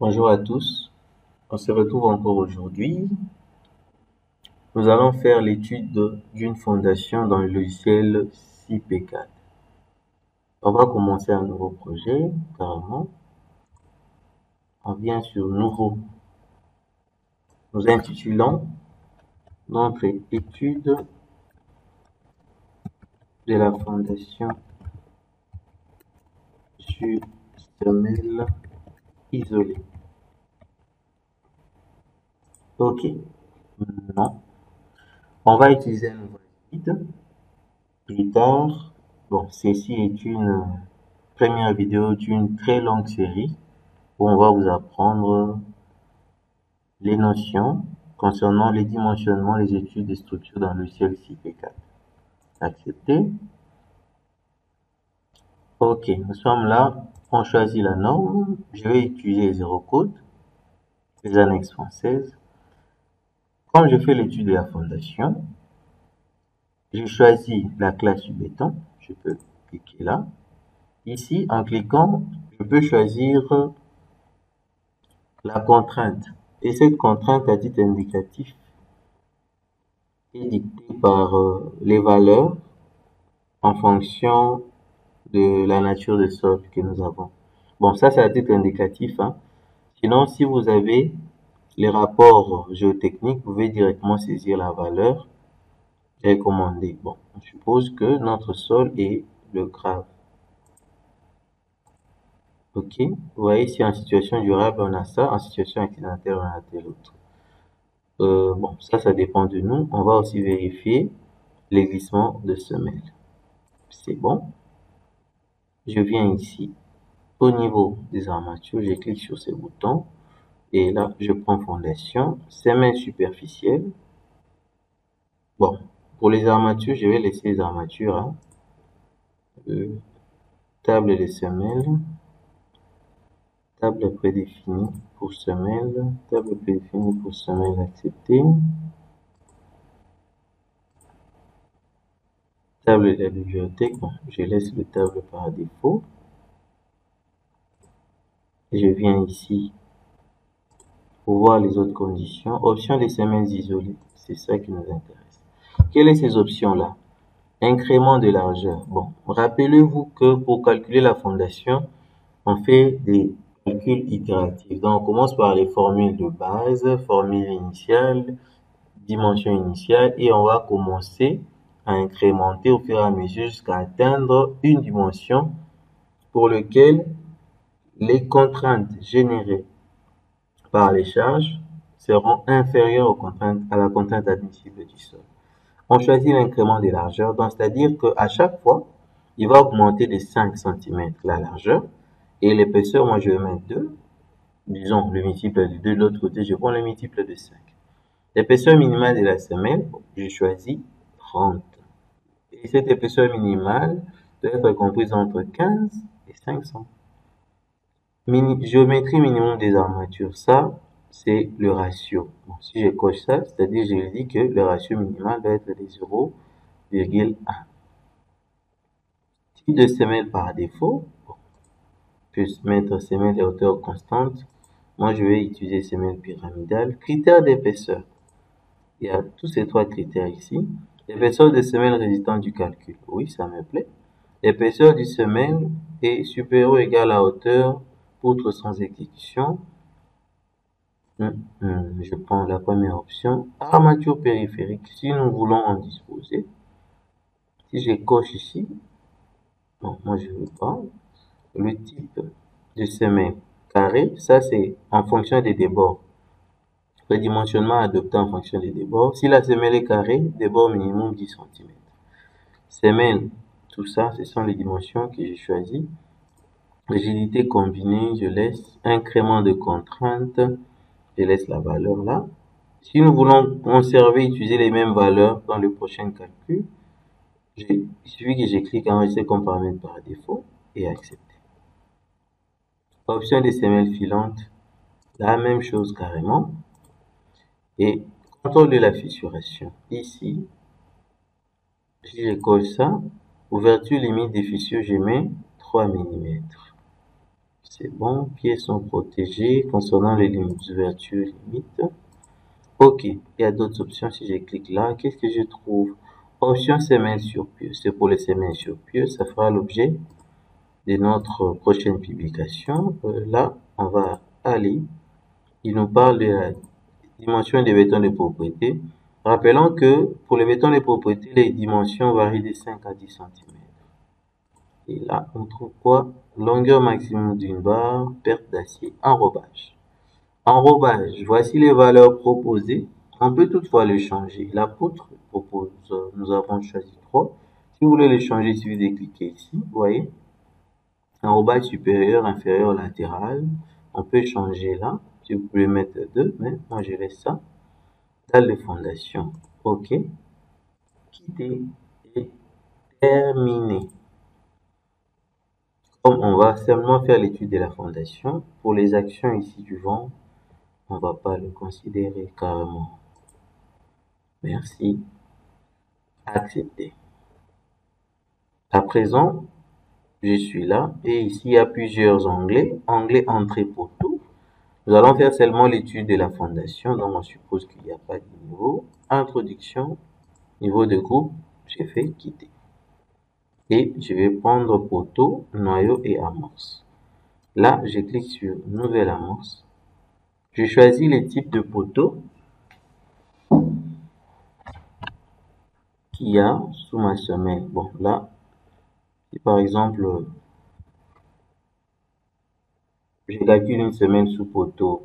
Bonjour à tous, on se retrouve encore aujourd'hui. Nous allons faire l'étude d'une fondation dans le logiciel CP4. On va commencer un nouveau projet, carrément. On vient sur Nouveau. Nous intitulons notre étude de la fondation sur semelle isolée. Ok, maintenant, on va utiliser un nouveau guide. Plus tard, bon, ceci est une première vidéo d'une très longue série où on va vous apprendre les notions concernant les dimensionnements, les études des structures dans le logiciel CP4. Accepter. Ok, nous sommes là. On choisit la norme. Je vais utiliser les zéro-codes, les annexes françaises. Comme je fais l'étude de la fondation, je choisis la classe du béton. Je peux cliquer là. Ici, en cliquant, je peux choisir la contrainte. Et cette contrainte à titre indicatif est dictée par les valeurs en fonction de la nature des sols que nous avons. Bon, ça c'est à titre indicatif, hein. Sinon, si vous avez les rapports géotechniques, vous pouvez directement saisir la valeur recommandée. Bon, on suppose que notre sol est le grave. Ok, vous voyez ici en situation durable on a ça, en situation accidentelle on a tel autre. Bon, ça dépend de nous. On va aussi vérifier les glissements de semelle. C'est bon. Je viens ici au niveau des armatures, je clique sur ces boutons et là je prends fondation, semelle superficielle. Bon, pour les armatures, je vais laisser les armatures à table de semelle, table prédéfinie pour semelle, table prédéfinie pour semelle acceptée, table de la bibliothèque. Bon, je laisse le table par défaut. Je viens ici pour voir les autres conditions. Option des semelles isolées, c'est ça qui nous intéresse. Quelles sont ces options-là? Incrément de largeur. Bon, rappelez-vous que pour calculer la fondation, on fait des calculs itératifs. Donc, on commence par les formules de base, formule initiale, dimension initiale, et on va commencer à incrémenter au fur et à mesure jusqu'à atteindre une dimension pour laquelle les contraintes générées par les charges seront inférieures aux contraintes, à la contrainte admissible du sol. On choisit l'incrément des largeurs, donc c'est-à-dire qu'à chaque fois, il va augmenter de 5 cm la largeur et l'épaisseur, moi je vais mettre 2, disons le multiple de 2, de l'autre côté je prends le multiple de 5. L'épaisseur minimale de la semelle, je choisis 30. Et cette épaisseur minimale doit être comprise entre 15 et 500. Géométrie minimum des armatures, ça c'est le ratio. Bon, si je coche ça, c'est-à-dire je dis que le ratio minimal doit être de 0,1. Type de semelle par défaut, bon, je peux mettre semelle à hauteur constante. Moi je vais utiliser semelle pyramidale. Critères d'épaisseur, il y a tous ces trois critères ici. L'épaisseur de semelle résultant du calcul, oui ça me plaît. L'épaisseur du semelle est supérieure ou égale à hauteur poutre sans exécution. Je prends la première option. Armature périphérique, si nous voulons en disposer. Si je coche ici, bon, moi je ne veux pas. Le type de semelle carré, ça c'est en fonction des débords. Le dimensionnement adopté en fonction des débords. Si la semelle est carrée, débord minimum 10 cm. Semelle, tout ça, ce sont les dimensions que j'ai choisies. Rigidité combinée, je laisse. Incrément de contrainte, je laisse la valeur là. Si nous voulons conserver, utiliser les mêmes valeurs dans le prochain calcul, il suffit que je clique enregistrer comme paramètre par défaut et accepter. Option des semelles filantes, la même chose carrément. Et contrôle de la fissuration. Ici, si je colle ça, ouverture limite des fissures, je mets 3 mm. c'est bon. Pièces sont protégées. Concernant les limites d'ouverture, limite. Ok, il y a d'autres options. Si je clique là, qu'est-ce que je trouve? Option semaine sur pieux. C'est pour les semaines sur pieux. Ça fera l'objet de notre prochaine publication. Là, on va aller. Il nous parle de la dimension des bétons de propriété. Rappelons que pour les bétons de propriété, les dimensions varient de 5 à 10 cm. Et là, on trouve quoi? Longueur maximum d'une barre, perte d'acier, enrobage. Enrobage, voici les valeurs proposées. On peut toutefois les changer. La poutre propose, nous avons choisi 3. Si vous voulez les changer, il suffit de cliquer ici. Vous voyez? Enrobage supérieur, inférieur, latéral. On peut changer là. Si vous pouvez mettre 2, mais moi je laisse ça. Dalle de fondation. OK. Quitter et terminer. Comme on va seulement faire l'étude de la fondation, pour les actions ici du vent, on va pas le considérer carrément. Merci. Accepter. À présent, je suis là et ici il y a plusieurs onglets. Onglet entrée poteau. Nous allons faire seulement l'étude de la fondation, donc on suppose qu'il n'y a pas de niveau. Introduction, niveau de groupe, j'ai fait quitter. Et je vais prendre poteau, noyau et amorce. Là, je clique sur nouvelle amorce. Je choisis les types de poteaux qu'il y a sous ma semelle. Bon, là, si par exemple, je calcule une semelle sous poteau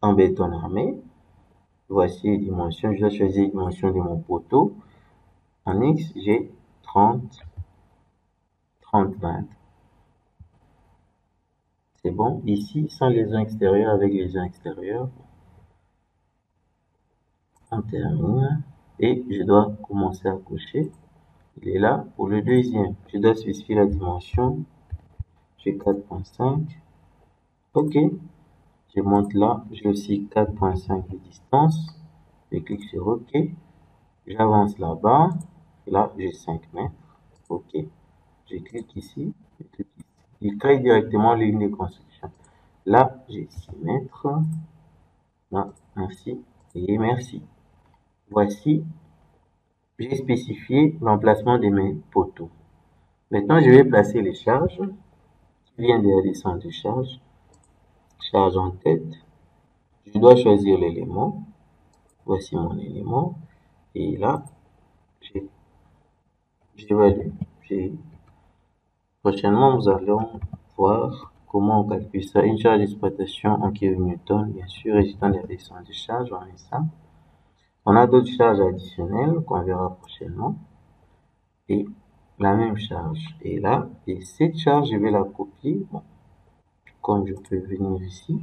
en béton armé, voici les dimensions. Je dois choisir les dimensions de mon poteau. En X, j'ai 30, 30, 20. C'est bon. Ici, sans les uns extérieurs, avec les uns extérieurs, on termine. Et je dois commencer à cocher. Il est là. Pour le deuxième, je dois spécifier la dimension. J'ai 4.5. OK. Je monte là. J'ai aussi 4.5 de distance. Je clique sur OK. J'avance là-bas. Là, j'ai 5 mètres. OK. Je clique ici. Je clique ici. Il crée directement les lignes de construction. Là, j'ai 6 mètres. Là, merci. Et merci. Voici, j'ai spécifié l'emplacement de mes poteaux. Maintenant, je vais placer les charges qui viennent de la descente de charge. Charge en tête. Je dois choisir l'élément. Voici mon élément. Et là, j'évalue. Prochainement, nous allons voir comment on calcule ça. Une charge d'exploitation en kN, bien sûr, résultant de la descente de charge. On met ça. On a d'autres charges additionnelles qu'on verra prochainement. Et la même charge est là. Et cette charge, je vais la copier. Bon, comme je peux venir ici,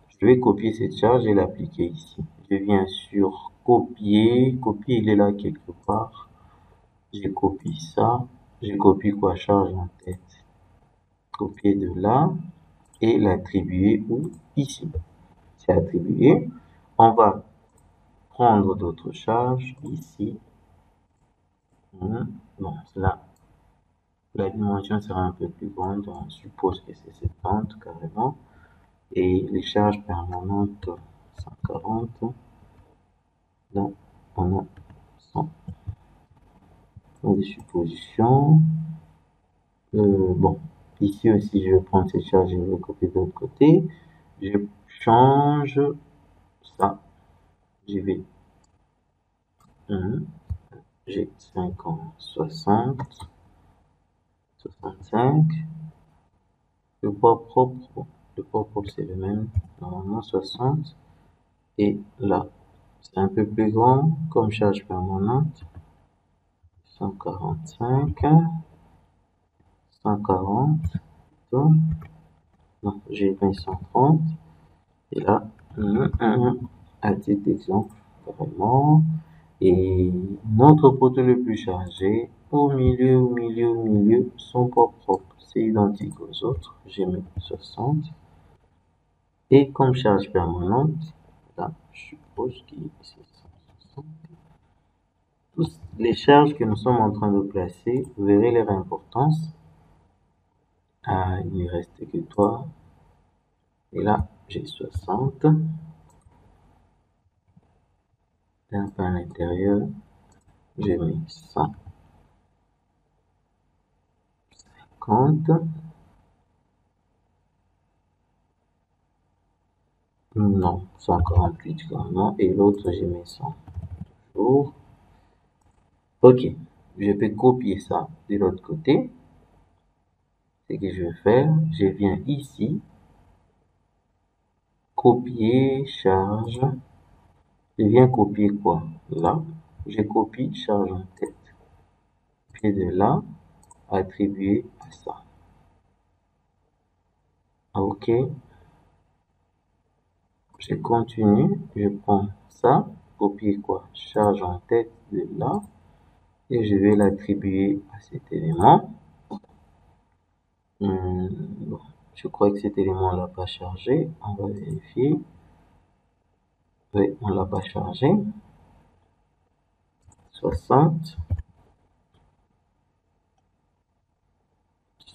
je vais copier cette charge et l'appliquer ici. Je viens sur copier. Copier, il est là quelque part. Je copie ça. Je copie quoi? Charge en tête. Copier de là et l'attribuer où? Ici. C'est attribué. On va prendre d'autres charges ici. Bon, là, la dimension sera un peu plus grande. On suppose que c'est 70 carrément. Et les charges permanentes 140. Là, on a 100. Des suppositions. Bon, ici aussi, je vais prendre ces charges et je vais copier de l'autre côté. Je change ça. Je vais. J'ai 50, 60, 65. Le poids propre, c'est le même. Normalement 60. Et là, c'est un peu plus grand comme charge permanente. 145. 140. Non, j'ai mis 130. Et là, à titre d'exemple, carrément. Et notre poteau le plus chargé, au milieu, son poids propre, c'est identique aux autres. J'ai mis 60. Et comme charge permanente, là, je suppose que c'est 160. Toutes les charges que nous sommes en train de placer, vous verrez leur importance. Ah, il ne reste que toi. Et là, j'ai 60. Et un peu à l'intérieur, j'ai mis 150. Non, 148 carrément. Et l'autre, j'ai mis 100. Toujours. Ok, je peux copier ça de l'autre côté. Ce que je vais faire, je viens ici, copier, charge. Je viens copier quoi? Là, je copie charge en tête. Puis de là, attribuer à ça. Ok, je continue, je prends ça, copier quoi? Charge en tête de là, et je vais l'attribuer à cet élément. Bon, je crois que cet élément l'a pas chargé. On va vérifier. Oui, on l'a pas chargé. 60,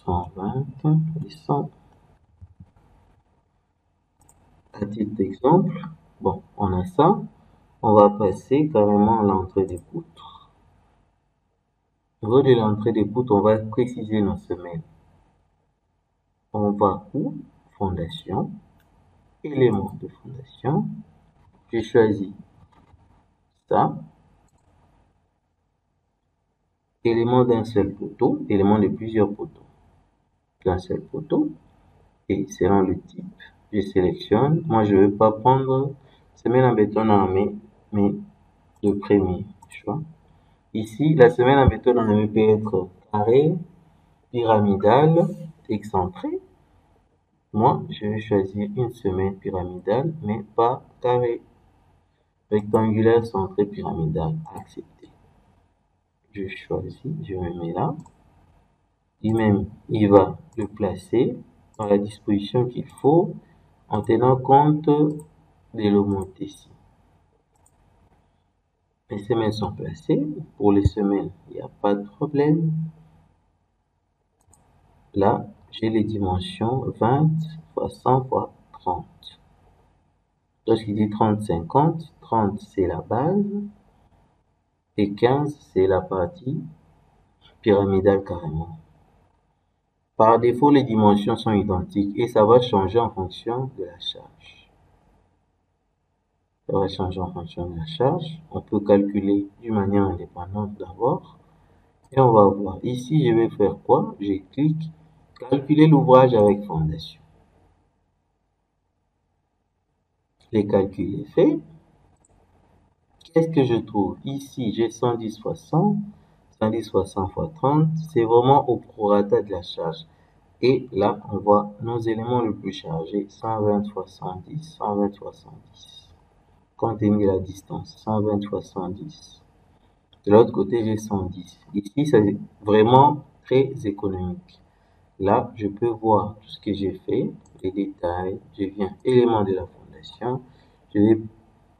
120 et 100. À titre d'exemple, bon, on a ça. On va passer carrément à l'entrée des poutres. Au niveau de l'entrée des poutres, on va préciser nos semaines. On va où? Fondation, élément de fondation. J'ai choisi ça. Élément d'un seul poteau, élément de plusieurs poteaux. D'un seul poteau. Et selon le type, je sélectionne. Moi, je ne veux pas prendre semaine en béton armé, mais le premier choix. Ici, la semaine en béton armé peut être carré, pyramidale, excentré. Moi, je vais choisir une semaine pyramidale, mais pas carré. Rectangulaire, centré, pyramidale. Accepté. Je choisis, je me mets là. Lui-même, il va le placer dans la disposition qu'il faut en tenant compte de l'homothétie. Les semaines sont placées. Pour les semaines, il n'y a pas de problème. Là, j'ai les dimensions 20 fois 100 fois 30. Lorsqu'il dit 30, 50, 30 c'est la base et 15 c'est la partie pyramidale carrément. Par défaut, les dimensions sont identiques et ça va changer en fonction de la charge. Ça va changer en fonction de la charge. On peut calculer d'une manière indépendante d'abord. Et on va voir. Ici, je vais faire quoi? Je clique calculer l'ouvrage avec fondation. Les calculs est fait. Qu'est-ce que je trouve? Ici, j'ai 110 fois 100, 110 fois 100 fois 30. C'est vraiment au prorata de la charge. Et là, on voit nos éléments les plus chargés, 120 fois 110, 120 fois 110. Compte tenu de la distance, 120 fois 110. De l'autre côté, j'ai 110. Ici, c'est vraiment très économique. Là, je peux voir tout ce que j'ai fait, les détails. Je viens élément de la fondation. Je vais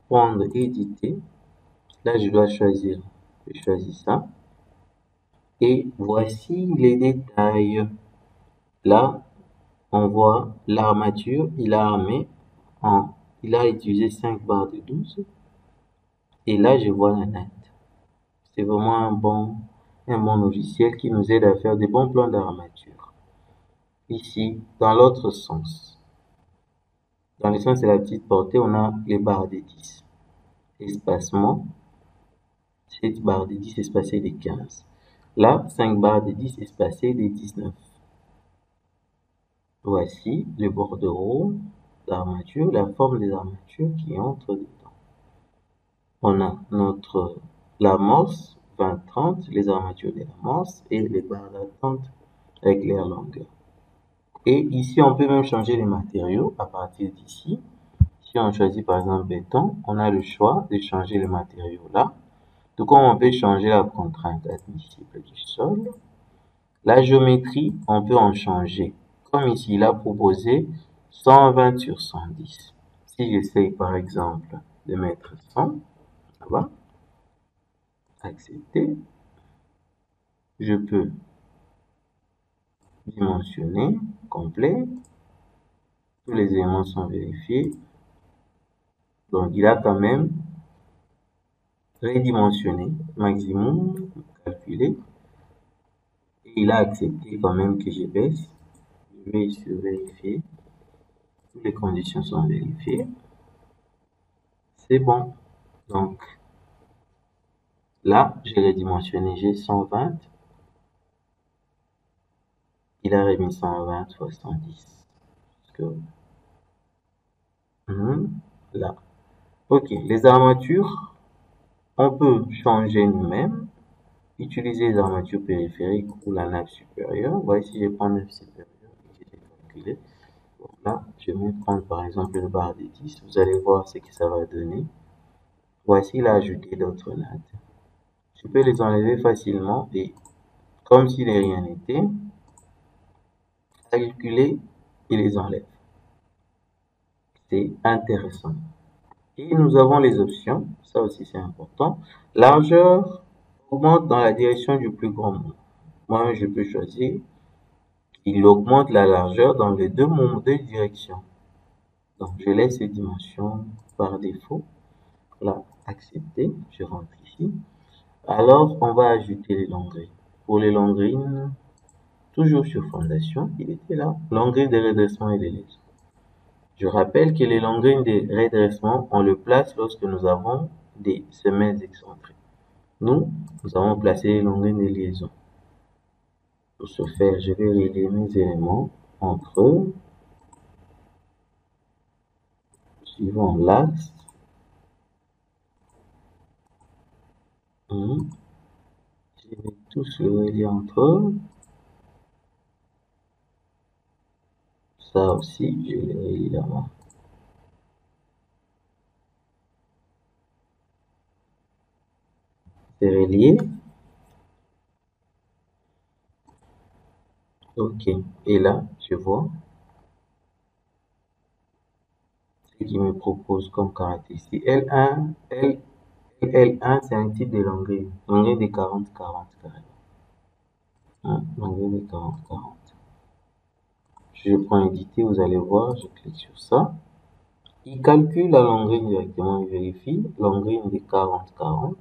prendre éditer. Là, je dois choisir. Je choisis ça. Et voici les détails. Là, on voit l'armature. Il a armé il a utilisé 5 barres de 12. Et là, je vois la natte. C'est vraiment un bon logiciel qui nous aide à faire des bons plans d'armature. Ici, dans l'autre sens. Dans le sens de la petite portée, on a les barres de 10. Espacement. Cette barre de 10 espacée de 15. Là, 5 barres de 10 espacées de 19. Voici le bordereau d'armature, la forme des armatures qui entrent dedans. On a l'amorce 20-30, les armatures de l'amorce et les barres d'attente avec leur longueur. Et ici, on peut même changer les matériaux à partir d'ici. Si on choisit par exemple béton, on a le choix de changer les matériaux là. Tout comme on peut changer la contrainte admissible du sol. La géométrie, on peut en changer. Comme ici, il a proposé 120 sur 110. Si j'essaye par exemple de mettre 100, ça va. Accepter. Je peux dimensionné, complet. Tous les éléments sont vérifiés. Donc, il a quand même redimensionné, maximum, calculé. Et il a accepté quand même que je baisse. Je vais sur vérifier. Toutes les conditions sont vérifiées. C'est bon. Donc, là, je l'ai dimensionné, j'ai 120. Il a remis 120 fois 110. Parce que, là. Ok, les armatures, on peut changer nous-mêmes, utiliser les armatures périphériques ou la nappe supérieure. Voici, je prends la nappe supérieure que j'ai calculé. Donc là, je vais prendre par exemple une barre de 10. Vous allez voir ce que ça va donner. Voici, il a ajouté d'autres nattes. Je peux les enlever facilement et comme si de rien n'était, calculer et les enlève. C'est intéressant. Et nous avons les options, ça aussi c'est important. Largeur augmente dans la direction du plus grand nombre. Moi, je peux choisir qu'il augmente la largeur dans les deux directions. Donc, je laisse ces dimensions par défaut. Là, accepter, je rentre ici. Alors, on va ajouter les longueurs. Pour les longueurs, toujours sur fondation, il était là. Longueur de redressement et de liaison. Je rappelle que les longueurs de redressement, on le place lorsque nous avons des semelles excentrées. Nous avons placé les longueurs de liaison. Pour ce faire, je vais relier mes éléments entre eux, suivant l'axe. Je vais tous les relier entre eux. Ça aussi, je les relie là-bas. C'est relié. Ok. Et là, je vois ce qu'il me propose comme caractéristique. L1, L1, c'est un type de longueur. Longueur de 40-40 carrément. Longueur de 40-40. Je prends éditer, vous allez voir, je clique sur ça. Il calcule la longueur directement, il vérifie. Longueur de 40-40.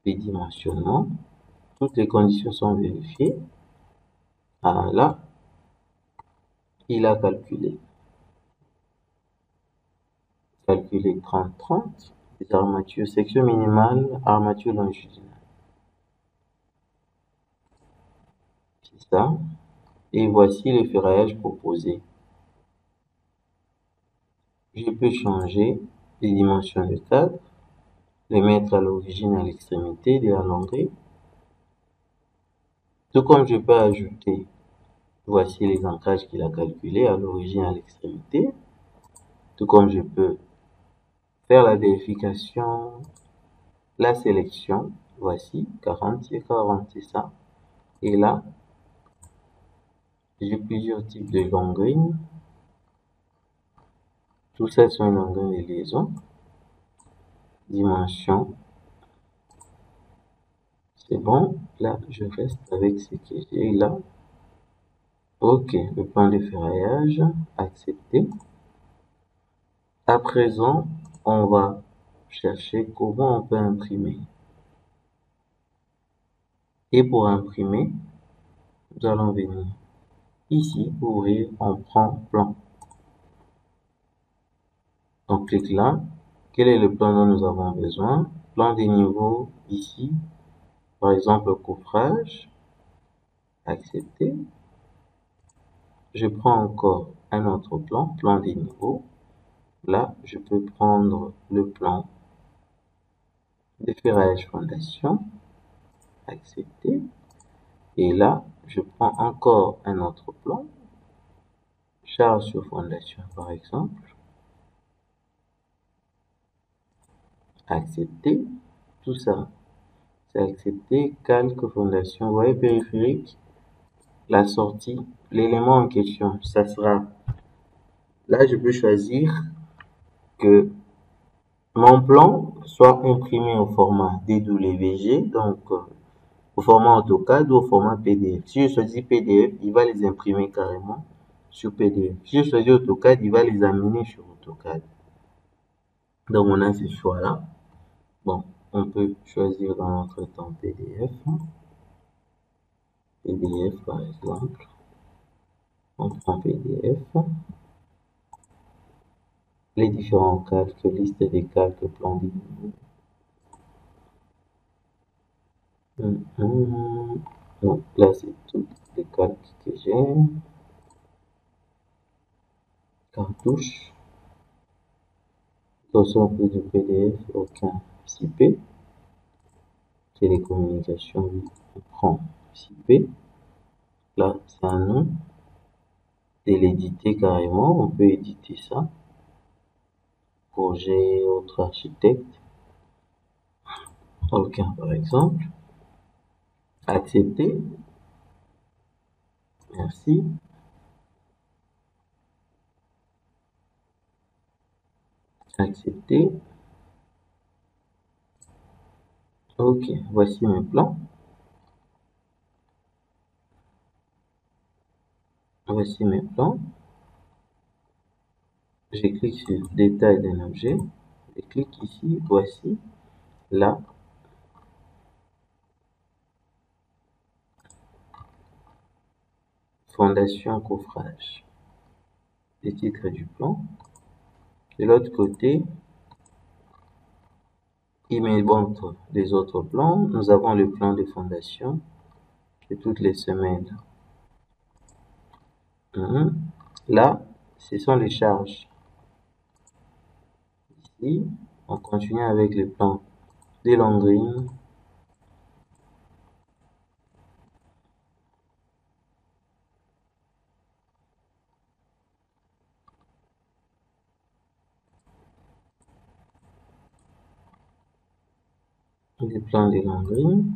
Les dimensionnements. Toutes les conditions sont vérifiées. Là, il a calculé. Calculer 30-30. Les armatures, section minimale, armature longitudinale. C'est ça. Et voici les ferraillages proposés. Je peux changer les dimensions de cadre, les mettre à l'origine à l'extrémité de la longueur. Tout comme je peux ajouter, voici les ancrages qu'il a calculés à l'origine à l'extrémité. Tout comme je peux faire la vérification, la sélection, voici 40 c'est 40, c'est ça. Et là, j'ai plusieurs types de longueurs. Tout ça sont les longueurs de liaison. Dimension. C'est bon. Là, je reste avec ce que j'ai là. Ok, le plan de ferraillage, accepté. À présent, on va chercher comment on peut imprimer. Et pour imprimer, nous allons venir ici, ouvrir, on prend plan. On clique là. Quel est le plan dont nous avons besoin? Plan des niveaux ici. Par exemple, coffrage. Accepter. Je prends encore un autre plan, plan des niveaux. Là, je peux prendre le plan de ferraillage fondation. Accepter. Et là, je prends encore un autre plan. Charge sur fondation, par exemple. Accepter. Tout ça, c'est accepter. Calque fondation. Vous voyez, périphérique. La sortie, l'élément en question, ça sera. Là, je peux choisir que mon plan soit imprimé au format DWG, donc au au format AutoCAD ou au format PDF. Si je choisis PDF, il va les imprimer carrément sur PDF. Si je choisis AutoCAD, il va les amener sur AutoCAD. Donc on a ce choix-là. Bon, on peut choisir dans notre temps PDF. PDF par exemple. On prend PDF. Les différents calques, liste des calques, plan d'idées. Donc là, c'est toutes les calques que j'ai. Cartouche. Attention, plus de PDF, aucun CP. Télécommunication, oui, on prend CP. Là, c'est un nom. Et l'éditer carrément, on peut éditer ça. Projet, autre architecte. Aucun, par exemple. Accepter. Merci. Accepter. Ok, voici mes plans. Voici mes plans. Je clique sur détail d'un objet. Je clique ici, voici. Là. Fondation coffrage. Le titre du plan. De l'autre côté, il me montre les autres plans. Nous avons le plan de fondation de toutes les semaines. Là, ce sont les charges. Ici, on continue avec le plan des Longrines. Les plans des Longrines.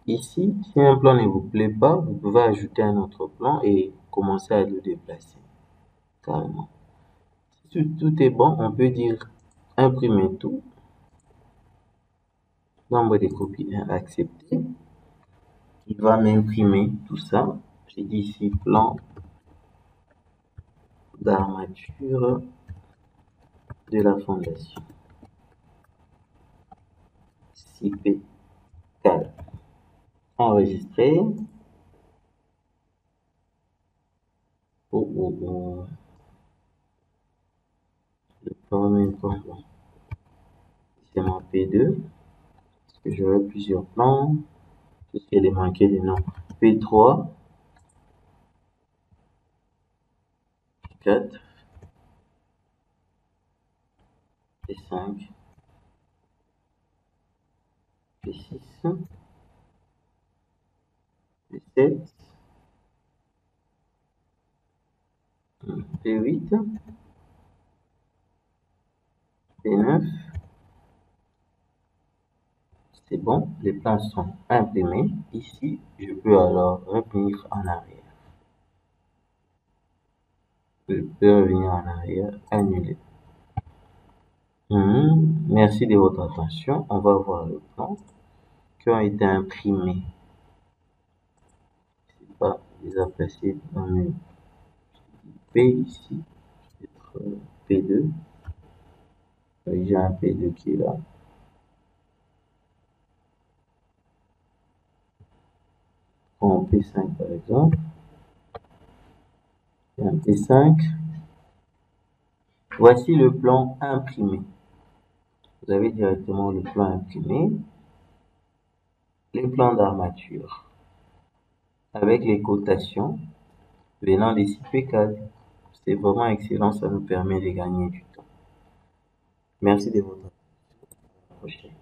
Ici, si un plan ne vous plaît pas, vous pouvez ajouter un autre plan et commencer à le déplacer carrément. Si tout est bon, on peut dire imprimer tout. Nombre de copies accepté. Il va m'imprimer tout ça. J'ai dit ici plan d'armature de la fondation. CP 4. Enregistrer. Le premier plan, c'est mon P2. Parce que j'aurai plusieurs plans. Parce qu'il est manqué des noms. P3. 4. P5. P6. P7. P8. P9. C'est bon, les plans sont imprimés. Ici, je peux alors revenir en arrière. Je peux revenir en arrière, annuler. Merci de votre attention. On va voir les plans qui ont été imprimés. Je ne sais pas, je les ai placés dans le P ici, peut-être P2. J'ai un P2 qui est là. En P5 par exemple. Il y a un P5. Voici le plan imprimé. Vous avez directement le plan imprimé. Les plans d'armature avec les cotations venant des CP4. C'est vraiment excellent, ça nous permet de gagner du temps. Merci de votre attention. À la prochaine.